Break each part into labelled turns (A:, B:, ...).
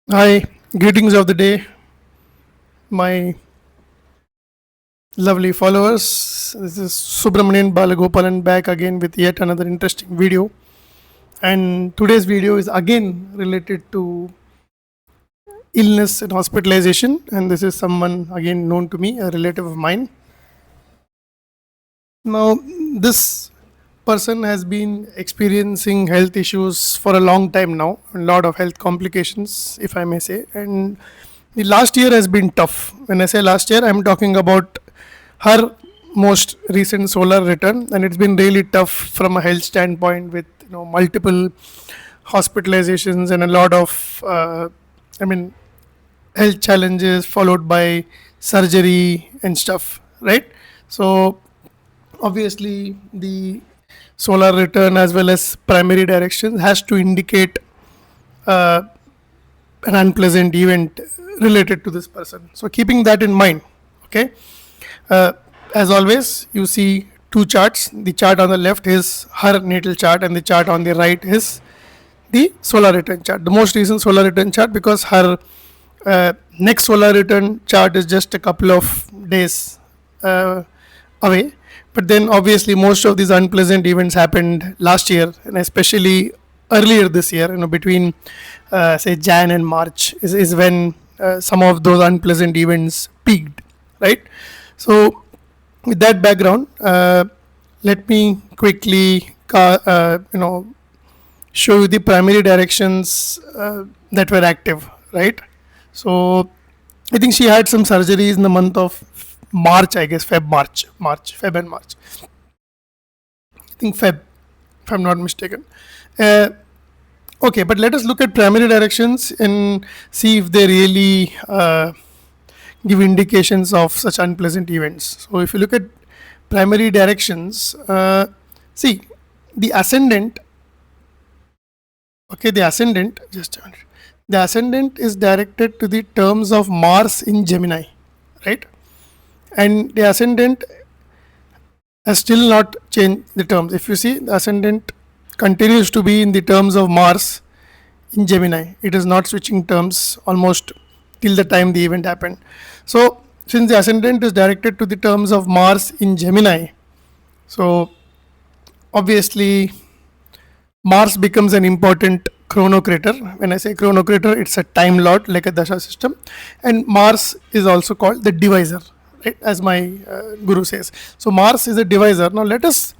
A: Hi, greetings of the day, my lovely followers. This is Subramanian Balagopalan back again with yet another interesting video. And today's video is again related to illness and hospitalization. And this is someone again known to me, a relative of mine. Now, this person has been experiencing health issues for a long time now, a lot of health complications, if I may say. And the last year has been tough. When I say last year, I'm talking about her most recent solar return, and it's been really tough from a health standpoint with multiple hospitalizations and a lot of health challenges followed by surgery and stuff, right? So obviously the solar return as well as primary direction has to indicate uh, an unpleasant event related to this person. So keeping that in mind, okay, uh, as always you see two charts. The chart on the left is her natal chart and the chart on the right is the solar return chart, the most recent solar return chart, because her next solar return chart is just a couple of days away. But then obviously most of these unpleasant events happened last year, and especially earlier this year, between say Jan and March is when some of those unpleasant events peaked, right? So with that background, let me quickly show you the primary directions that were active, right? So I think she had some surgeries in the month of March, I guess, Feb and March. I think Feb, if I'm not mistaken. Uh, okay, but let us look at primary directions and see if they really give indications of such unpleasant events. So if you look at primary directions, see the ascendant. Okay, the ascendant, just a minute. The ascendant is directed to the terms of Mars in Gemini, right? And the ascendant has still not changed the terms. If you see, the ascendant continues to be in the terms of Mars in Gemini. It is not switching terms almost till the time the event happened. So since the ascendant is directed to the terms of Mars in Gemini, so obviously Mars becomes an important chronocrater. When I say chronocrater, it's a time lord like a dasha system, and Mars is also called the divisor, right? As my guru says. So Mars is a divisor. Now let us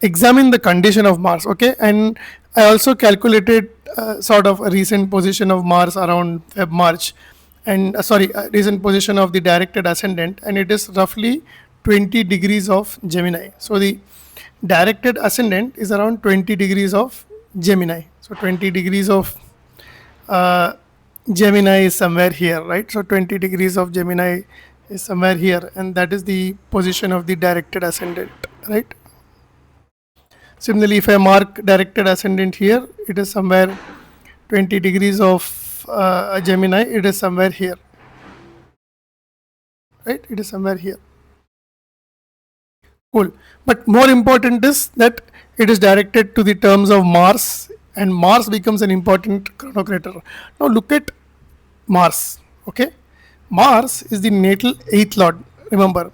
A: examine the condition of Mars, okay? And I also calculated sort of a recent position of Mars around Feb March, and recent position of the directed ascendant, and it is roughly 20 degrees of Gemini. So the directed ascendant is around 20 degrees of Gemini. So 20 degrees of Gemini is somewhere here, right? So 20 degrees of Gemini is somewhere here, and that is the position of the directed ascendant, right? Similarly, if I mark directed ascendant here, it is somewhere 20 degrees of Gemini, it is somewhere here, right? It is somewhere here. Cool. But more important is that it is directed to the terms of Mars, and Mars becomes an important chronocrater. Now look at Mars. Okay, Mars is the natal 8th lord, remember,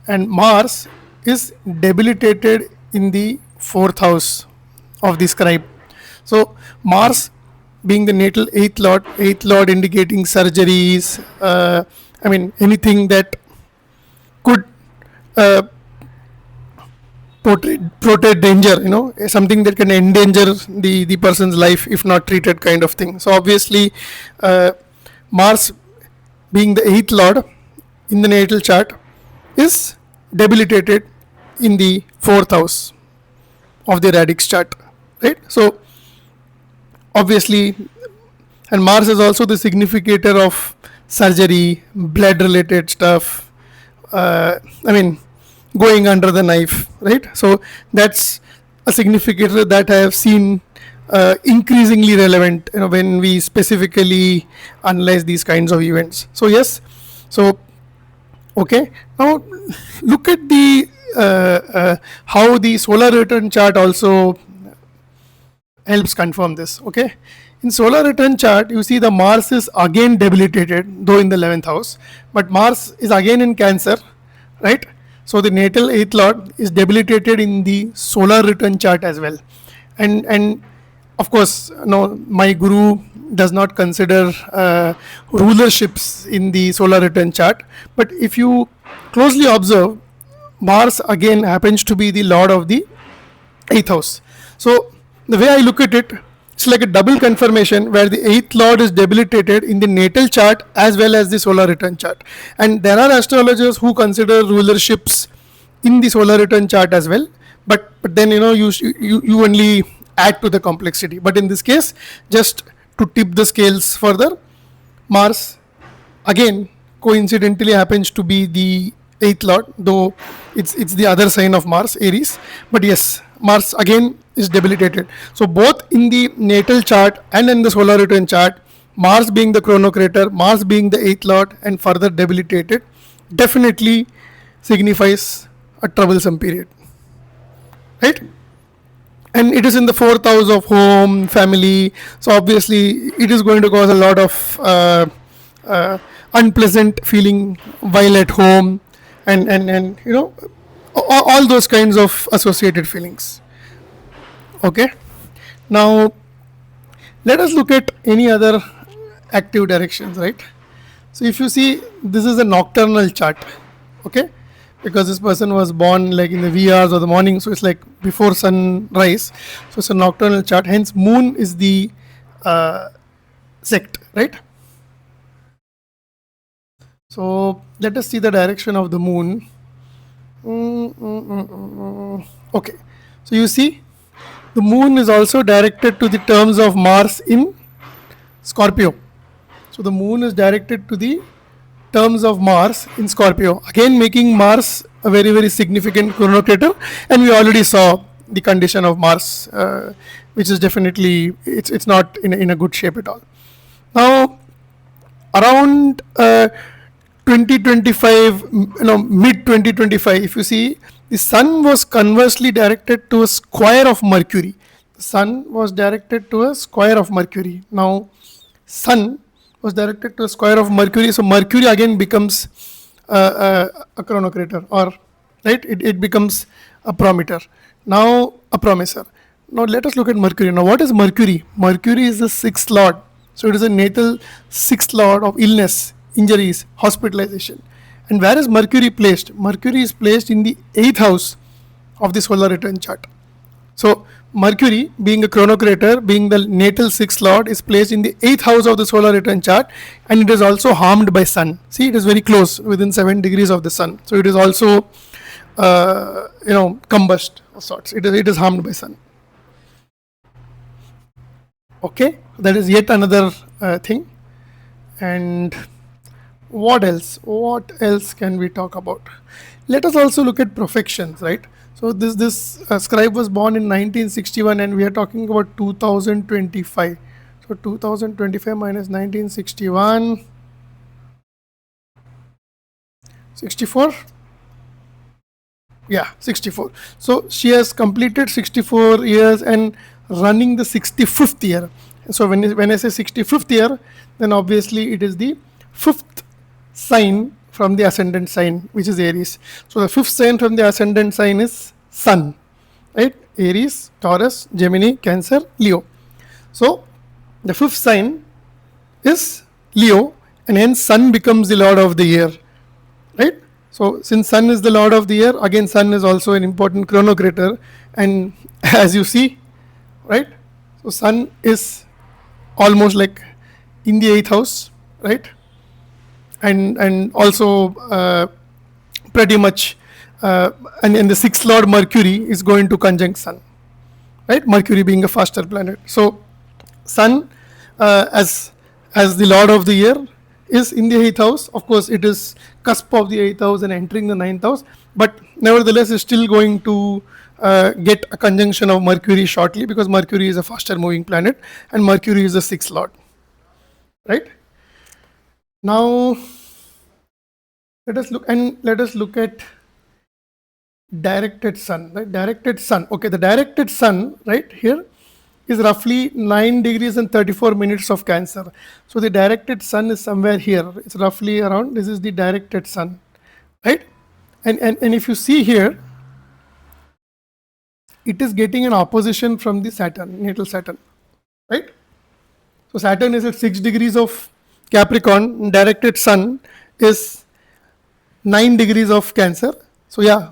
A: and Mars is debilitated in the 4th house of the scribe. So Mars being the natal 8th lord indicating surgeries, anything that could portray danger, something that can endanger the person's life if not treated, kind of thing. So obviously Mars being the 8th lord in the natal chart is debilitated in the 4th house of the radix chart, right? So obviously, and Mars is also the significator of surgery, blood related stuff, going under the knife, right? So that's a significator that I have seen increasingly relevant, when we specifically analyze these kinds of events. So yes, so okay, now look at the how the solar return chart also helps confirm this. Okay, In solar return chart, you see the Mars is again debilitated, though in the 11th house, but Mars is again in Cancer, right? So the natal 8th lord is debilitated in the solar return chart as well. And of course, no, my guru does not consider rulerships in the solar return chart, but if you closely observe, Mars again happens to be the lord of the 8th house. So the way I look at it, it's like a double confirmation where the 8th lord is debilitated in the natal chart as well as the solar return chart. And there are astrologers who consider rulerships in the solar return chart as well, but then you only add to the complexity. But in this case, just to tip the scales further, Mars again coincidentally happens to be the 8th lord, though it's the other sign of Mars, Aries. But yes, Mars again is debilitated. So both in the natal chart and in the solar return chart, Mars being the chronocrator, Mars being the 8th lord and further debilitated, definitely signifies a troublesome period, right? And it is in the 4th house of home, family, so obviously it is going to cause a lot of unpleasant feeling while at home, and all those kinds of associated feelings. Okay, now let us look at any other active directions, right? So if you see, this is a nocturnal chart, okay, because this person was born like in the wee hours of the morning, so it's like before sunrise, so it's a nocturnal chart. Hence moon is the sect, right? So let us see the direction of the moon. Okay, so you see the moon is also directed to the terms of Mars in Scorpio. So the moon is directed to the terms of Mars in Scorpio, again making Mars a very, very significant chronocrator. And we already saw the condition of Mars, which is definitely, it's not in a good shape at all. Now around 2025, mid 2025, if you see, the sun was conversely directed to a square of Mercury. The sun was directed to a square of Mercury. Now sun was directed to a square of Mercury, so Mercury again becomes a chronocrator, or right, it becomes a prometer, now a promisor. Now let us look at Mercury. Now what is Mercury? Mercury is the 6th lord, so it is a natal 6th lord of illness, injuries, hospitalization. And where is Mercury placed? Mercury is placed in the 8th house of the solar return chart. So Mercury, being a chronocrator, being the natal 6th lord, is placed in the 8th house of the solar return chart, and it is also harmed by sun. See, it is very close, within 7 degrees of the sun. So it is also combust of sorts. It is harmed by sun. Okay, that is yet another thing. And what else can we talk about? Let us also look at profections, right? So this scribe was born in 1961, and we are talking about 2025. So 2025 minus 1961, 64. Yeah, 64. So she has completed 64 years and running the 65th year. So when I say 65th year, then obviously it is the 5th sign from the ascendant sign, which is Aries. So the 5th sign from the ascendant sign is Sun, right? Aries, Taurus, Gemini, Cancer, Leo. So the 5th sign is Leo, and hence Sun becomes the lord of the year, right? So since Sun is the lord of the year, again Sun is also an important chronocrator, and as you see, right? So Sun is almost like in the 8th house, right? And also pretty much and the 6th lord Mercury is going to conjunct Sun, right? Mercury being a faster planet. So Sun as the lord of the year is in the 8th house. Of course, it is cusp of the 8th house and entering the 9th house, but nevertheless is still going to get a conjunction of Mercury shortly, because Mercury is a faster moving planet and Mercury is the 6th lord, right? Now let us look at directed sun, right? Directed sun. Okay, the directed sun right here is roughly 9 degrees and 34 minutes of Cancer. So the directed sun is somewhere here. It's roughly around, this is the directed sun, right? And if you see here, it is getting an opposition from the Saturn, natal Saturn, right? So Saturn is at 6 degrees of Capricorn, directed sun is 9 degrees of Cancer. So yeah,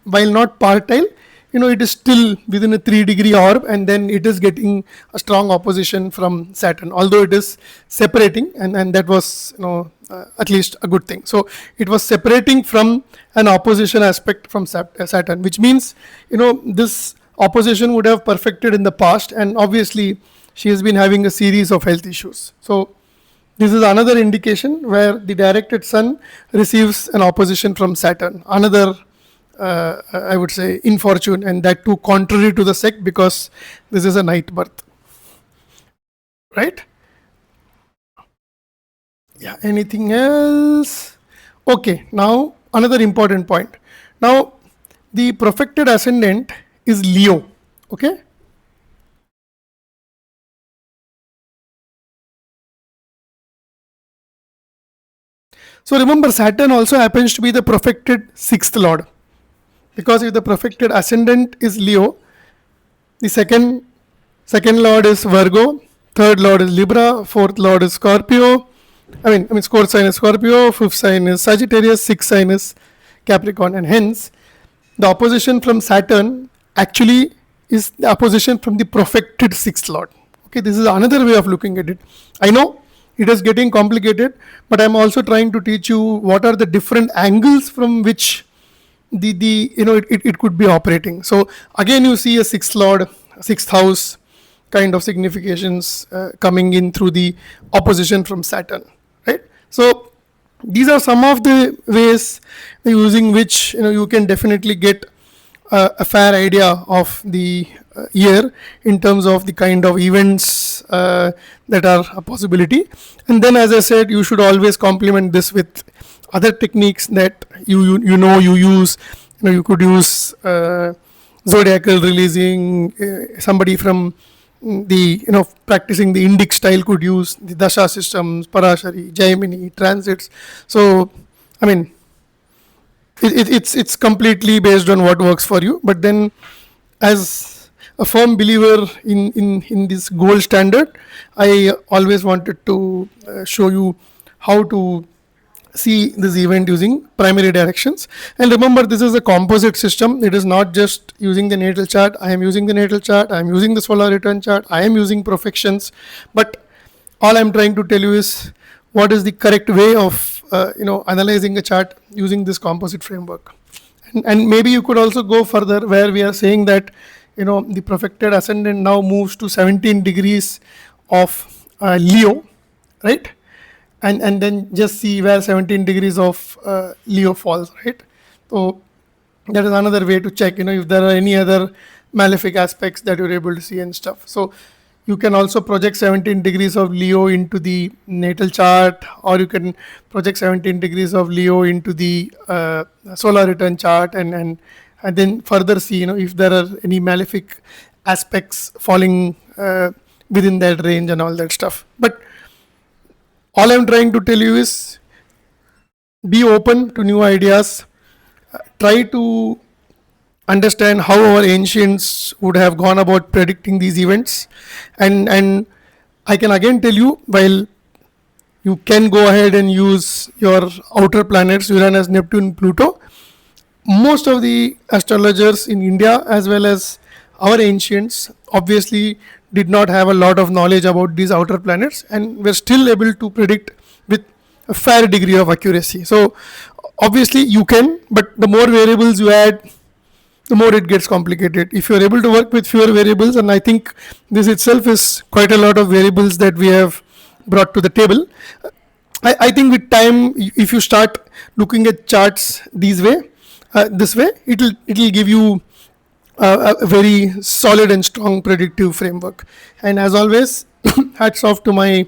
A: while not partile, it is still within a 3-degree orb, and then it is getting a strong opposition from Saturn, although it is separating, and that was at least a good thing. So it was separating from an opposition aspect from Saturn, which means this opposition would have perfected in the past, and obviously she has been having a series of health issues. So this is another indication where the directed sun receives an opposition from Saturn. Another, I would say, infortune, and that too contrary to the sect, because this is a night birth. Right? Yeah, anything else? Okay, now another important point. Now, the profected ascendant is Leo. Okay? So remember, Saturn also happens to be the profected 6th lord, because if the profected ascendant is Leo, the second lord is Virgo, third lord is Libra, fourth lord is Scorpio. I mean, fourth sign is Scorpio, fifth sign is Sagittarius, sixth sign is Capricorn, and hence the opposition from Saturn actually is the opposition from the profected 6th lord. Okay, this is another way of looking at it. I know it is getting complicated, but I'm also trying to teach you what are the different angles from which it could be operating. So again, you see a 6th lord, 6th house kind of significations coming in through the opposition from Saturn, right? So these are some of the ways using which you can definitely get a fair idea of the year in terms of the kind of events that are a possibility. And then, as I said, you should always complement this with other techniques that you use. You could use zodiacal releasing. Somebody from the practicing the Indic style could use the dasha systems, Parashari, Jaimini, transits. So I mean, it's completely based on what works for you. But then, as a firm believer in this gold standard, I always wanted to show you how to see this event using primary directions. And remember, this is a composite system. It is not just using the natal chart. I am using the natal chart, I am using the solar return chart, I am using profections, but all I'm trying to tell you is what is the correct way of analyzing a chart using this composite framework. And maybe you could also go further, where we are saying that the profected ascendant now moves to 17 degrees of Leo, right? And then just see where 17 degrees of Leo falls, right? So that is another way to check, if there are any other malefic aspects that you're able to see and stuff. So you can also project 17 degrees of Leo into the natal chart, or you can project 17 degrees of Leo into the solar return chart, and then further see, if there are any malefic aspects falling within that range and all that stuff. But all I'm trying to tell you is be open to new ideas. Try to understand how our ancients would have gone about predicting these events. And I can again tell you, while you can go ahead and use your outer planets, Uranus, Neptune, Pluto, most of the astrologers in India, as well as our ancients, obviously did not have a lot of knowledge about these outer planets, and were still able to predict with a fair degree of accuracy. So obviously you can, but the more variables you add, the more it gets complicated. If you're able to work with fewer variables, and I think this itself is quite a lot of variables that we have brought to the table, I think with time, if you start looking at charts this way, it'll give you a very solid and strong predictive framework. And as always, hats off to my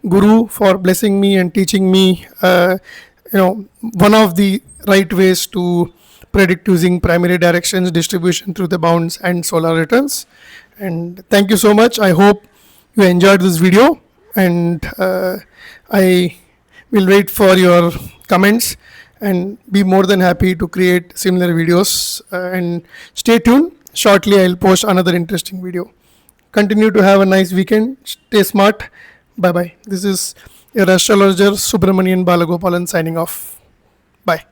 A: guru for blessing me and teaching me one of the right ways to predict using primary directions, distribution through the bounds, and solar returns. And thank you so much. I hope you enjoyed this video, and I will wait for your comments and be more than happy to create similar videos. And stay tuned. Shortly, I'll post another interesting video. Continue to have a nice weekend. Stay smart. Bye bye. This is your astrologer Subramanian Balagopalan signing off. Bye.